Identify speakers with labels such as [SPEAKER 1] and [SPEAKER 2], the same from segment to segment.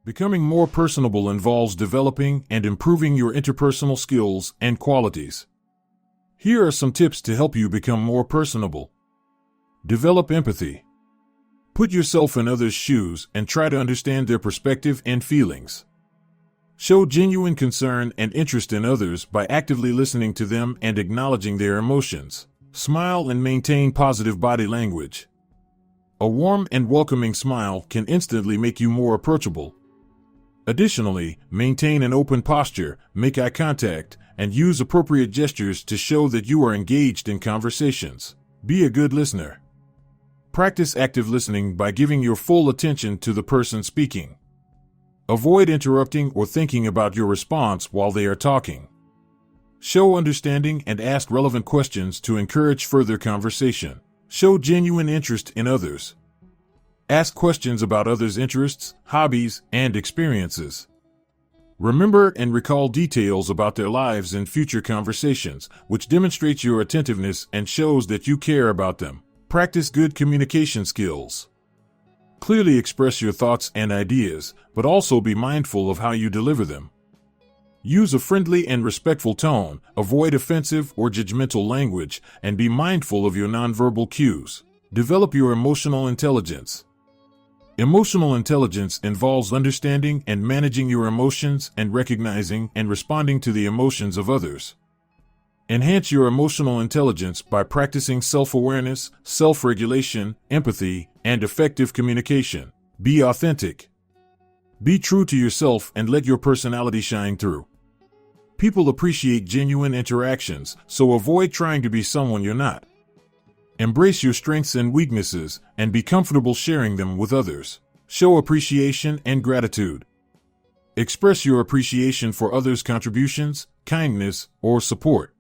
[SPEAKER 1] Becoming more personable involves developing and improving your interpersonal skills and qualities. Here are some tips to help you become more personable. Develop empathy. Put yourself in others' shoes and try to understand their perspective and feelings. Show genuine concern and interest in others by actively listening to them and acknowledging their emotions. Smile and maintain positive body language. A warm and welcoming smile can instantly make you more approachable. Additionally, maintain an open posture, make eye contact, and use appropriate gestures to show that you are engaged in conversations. Be a good listener. Practice active listening by giving your full attention to the person speaking. Avoid interrupting or thinking about your response while they are talking. Show understanding and ask relevant questions to encourage further conversation. Show genuine interest in others. Ask questions about others' interests, hobbies, and experiences. Remember and recall details about their lives in future conversations, which demonstrates your attentiveness and shows that you care about them. Practice good communication skills. Clearly express your thoughts and ideas, but also be mindful of how you deliver them. Use a friendly and respectful tone, avoid offensive or judgmental language, and be mindful of your nonverbal cues. Develop your emotional intelligence. Emotional intelligence involves understanding and managing your emotions and recognizing and responding to the emotions of others. Enhance your emotional intelligence by practicing self-awareness, self-regulation, empathy, and effective communication. Be authentic. Be true to yourself and let your personality shine through. People appreciate genuine interactions, so avoid trying to be someone you're not. Embrace your strengths and weaknesses, and be comfortable sharing them with others. Show appreciation and gratitude. Express your appreciation for others' contributions, kindness, or support.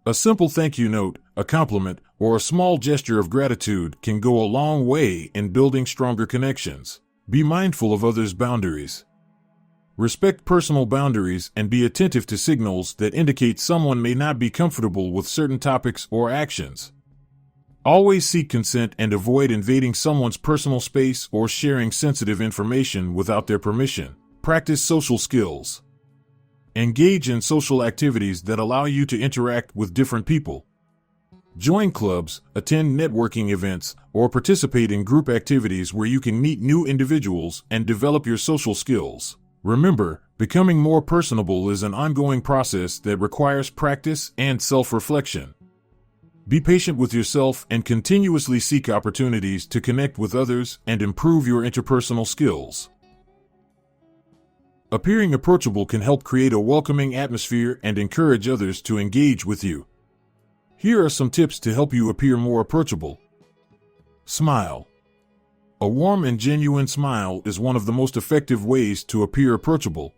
[SPEAKER 1] A simple thank you note, a compliment, or a small gesture of gratitude can go a long way in building stronger connections. Be mindful of others' boundaries. Respect personal boundaries and be attentive to signals that indicate someone may not be comfortable with certain topics or actions. Always seek consent and avoid invading someone's personal space or sharing sensitive information without their permission. Practice social skills. Engage in social activities that allow you to interact with different people. Join clubs, attend networking events, or participate in group activities where you can meet new individuals and develop your social skills. Remember, becoming more personable is an ongoing process that requires practice and self-reflection. Be patient with yourself and continuously seek opportunities to connect with others and improve your interpersonal skills. Appearing approachable can help create a welcoming atmosphere and encourage others to engage with you. Here are some tips to help you appear more approachable. Smile. A warm and genuine smile is one of the most effective ways to appear approachable.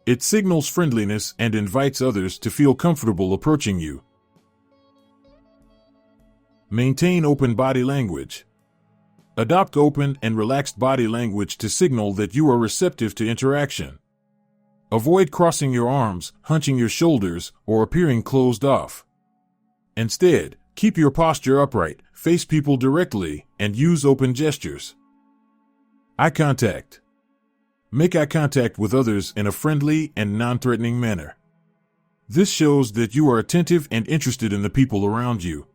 [SPEAKER 1] It signals friendliness and invites others to feel comfortable approaching you. Maintain open body language. Adopt open and relaxed body language to signal that you are receptive to interaction. Avoid crossing your arms, hunching your shoulders, or appearing closed off. Instead, keep your posture upright, face people directly, and use open gestures. Eye contact. Make eye contact with others in a friendly and non-threatening manner. This shows that you are attentive and interested in the people around you.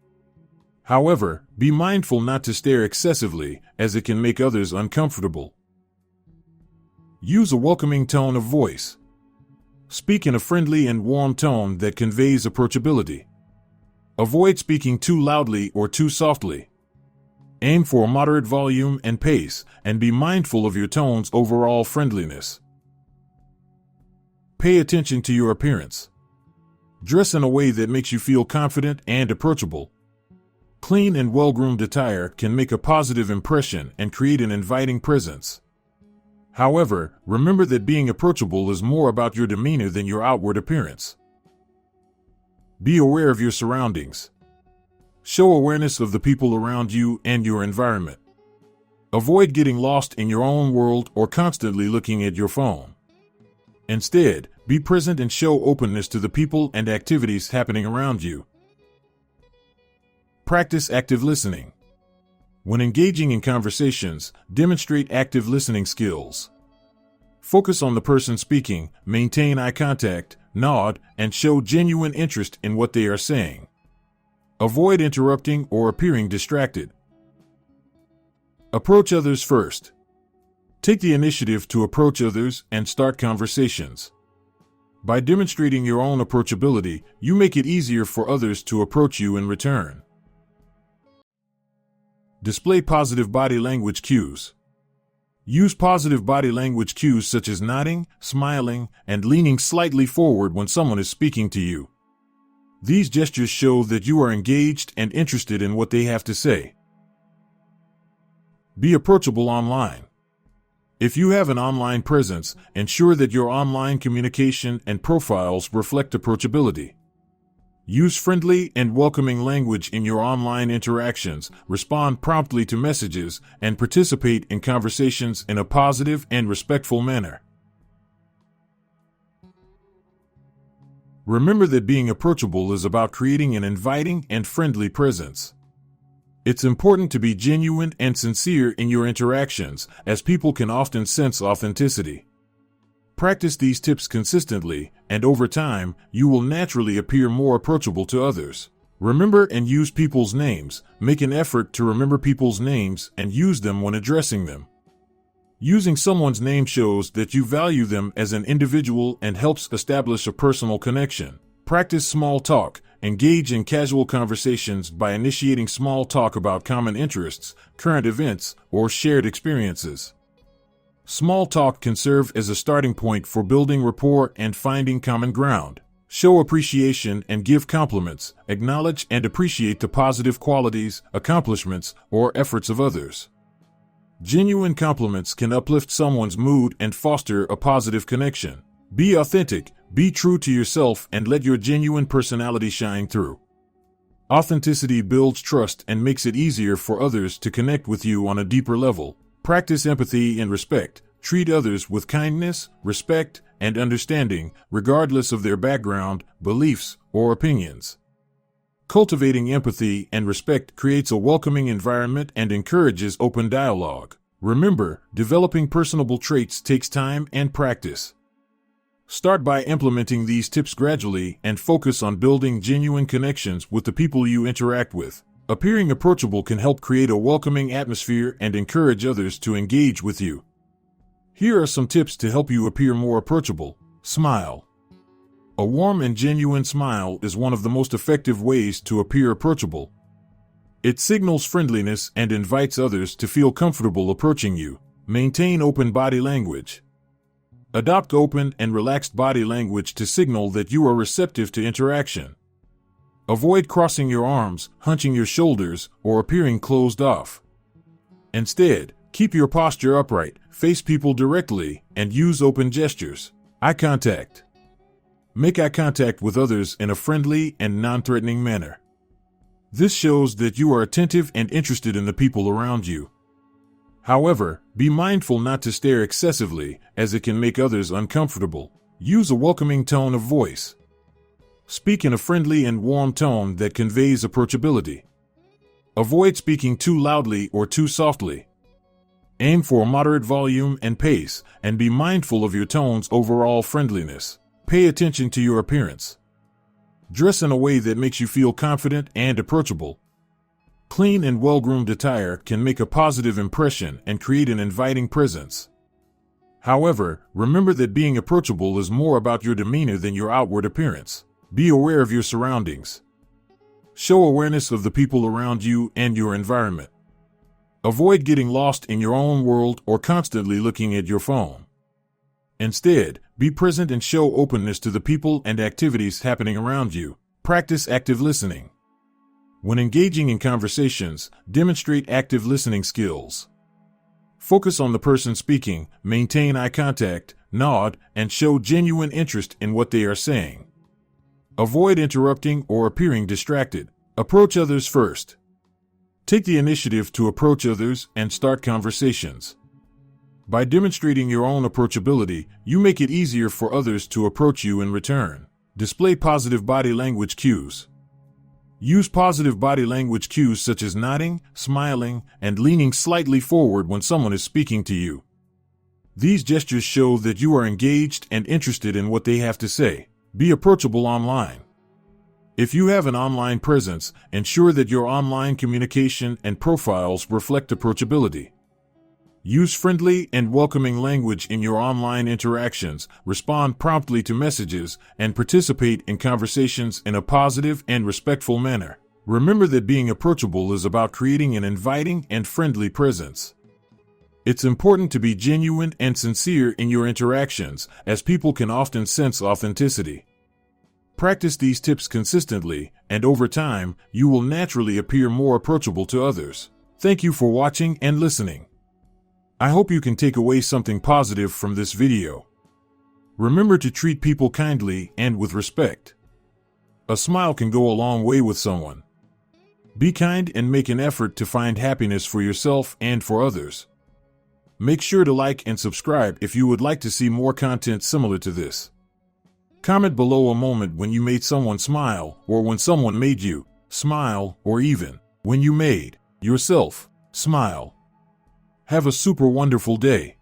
[SPEAKER 1] However, be mindful not to stare excessively, as it can make others uncomfortable. Use a welcoming tone of voice. Speak in a friendly and warm tone that conveys approachability. Avoid speaking too loudly or too softly. Aim for a moderate volume and pace, and be mindful of your tone's overall friendliness. Pay attention to your appearance. Dress in a way that makes you feel confident and approachable. Clean and well-groomed attire can make a positive impression and create an inviting presence. However, remember that being approachable is more about your demeanor than your outward appearance. Be aware of your surroundings. Show awareness of the people around you and your environment. Avoid getting lost in your own world or constantly looking at your phone. Instead, be present and show openness to the people and activities happening around you. Practice active listening. When engaging in conversations, demonstrate active listening skills. Focus on the person speaking, maintain eye contact, nod, and show genuine interest in what they are saying. Avoid interrupting or appearing distracted. Approach others first. Take the initiative to approach others and start conversations. By demonstrating your own approachability, you make it easier for others to approach you in return. Display positive body language cues. Use positive body language cues such as nodding, smiling, and leaning slightly forward when someone is speaking to you. These gestures show that you are engaged and interested in what they have to say. Be approachable online. If you have an online presence, ensure that your online communication and profiles reflect approachability. Use friendly and welcoming language in your online interactions, respond promptly to messages, and participate in conversations in a positive and respectful manner. Remember that being approachable is about creating an inviting and friendly presence. It's important to be genuine and sincere in your interactions, as people can often sense authenticity. Practice these tips consistently, and over time, you will naturally appear more approachable to others. Remember and use people's names. Make an effort to remember people's names and use them when addressing them. Using someone's name shows that you value them as an individual and helps establish a personal connection. Practice small talk. Engage in casual conversations by initiating small talk about common interests, current events, or shared experiences. Small talk can serve as a starting point for building rapport and finding common ground. Show appreciation and give compliments. Acknowledge and appreciate the positive qualities, accomplishments, or efforts of others. Genuine compliments can uplift someone's mood and foster a positive connection. Be authentic, be true to yourself, and let your genuine personality shine through. Authenticity builds trust and makes it easier for others to connect with you on a deeper level. Practice empathy and respect. Treat others with kindness, respect, and understanding, regardless of their background, beliefs, or opinions. Cultivating empathy and respect creates a welcoming environment and encourages open dialogue. Remember, developing personable traits takes time and practice. Start by implementing these tips gradually and focus on building genuine connections with the people you interact with. Appearing approachable can help create a welcoming atmosphere and encourage others to engage with you. Here are some tips to help you appear more approachable. Smile. A warm and genuine smile is one of the most effective ways to appear approachable. It signals friendliness and invites others to feel comfortable approaching you. Maintain open body language. Adopt open and relaxed body language to signal that you are receptive to interaction. Avoid crossing your arms, hunching your shoulders, or appearing closed off. Instead, keep your posture upright, face people directly, and use open gestures. Eye contact. Make eye contact with others in a friendly and non-threatening manner. This shows that you are attentive and interested in the people around you. However, be mindful not to stare excessively, as it can make others uncomfortable. Use a welcoming tone of voice. Speak in a friendly and warm tone that conveys approachability. Avoid speaking too loudly or too softly. Aim for a moderate volume and pace, and be mindful of your tone's overall friendliness. Pay attention to your appearance. Dress in a way that makes you feel confident and approachable. Clean and well-groomed attire can make a positive impression and create an inviting presence. However, remember that being approachable is more about your demeanor than your outward appearance. Be aware of your surroundings. Show awareness of the people around you and your environment. Avoid getting lost in your own world or constantly looking at your phone. Instead, be present and show openness to the people and activities happening around you. Practice active listening. When engaging in conversations, demonstrate active listening skills. Focus on the person speaking, maintain eye contact, nod, and show genuine interest in what they are saying. Avoid interrupting or appearing distracted. Approach others first. Take the initiative to approach others and start conversations. By demonstrating your own approachability, you make it easier for others to approach you in return. Display positive body language cues. Use positive body language cues such as nodding, smiling, and leaning slightly forward when someone is speaking to you. These gestures show that you are engaged and interested in what they have to say. Be approachable online. If you have an online presence, ensure that your online communication and profiles reflect approachability. Use friendly and welcoming language in your online interactions, respond promptly to messages, and participate in conversations in a positive and respectful manner. Remember that being approachable is about creating an inviting and friendly presence. It's important to be genuine and sincere in your interactions, as people can often sense authenticity. Practice these tips consistently, and over time, you will naturally appear more approachable to others. Thank you for watching and listening. I hope you can take away something positive from this video. Remember to treat people kindly and with respect. A smile can go a long way with someone. Be kind and make an effort to find happiness for yourself and for others. Make sure to like and subscribe if you would like to see more content similar to this. Comment below a moment when you made someone smile, or when someone made you smile, or even when you made yourself smile. Have a super wonderful day.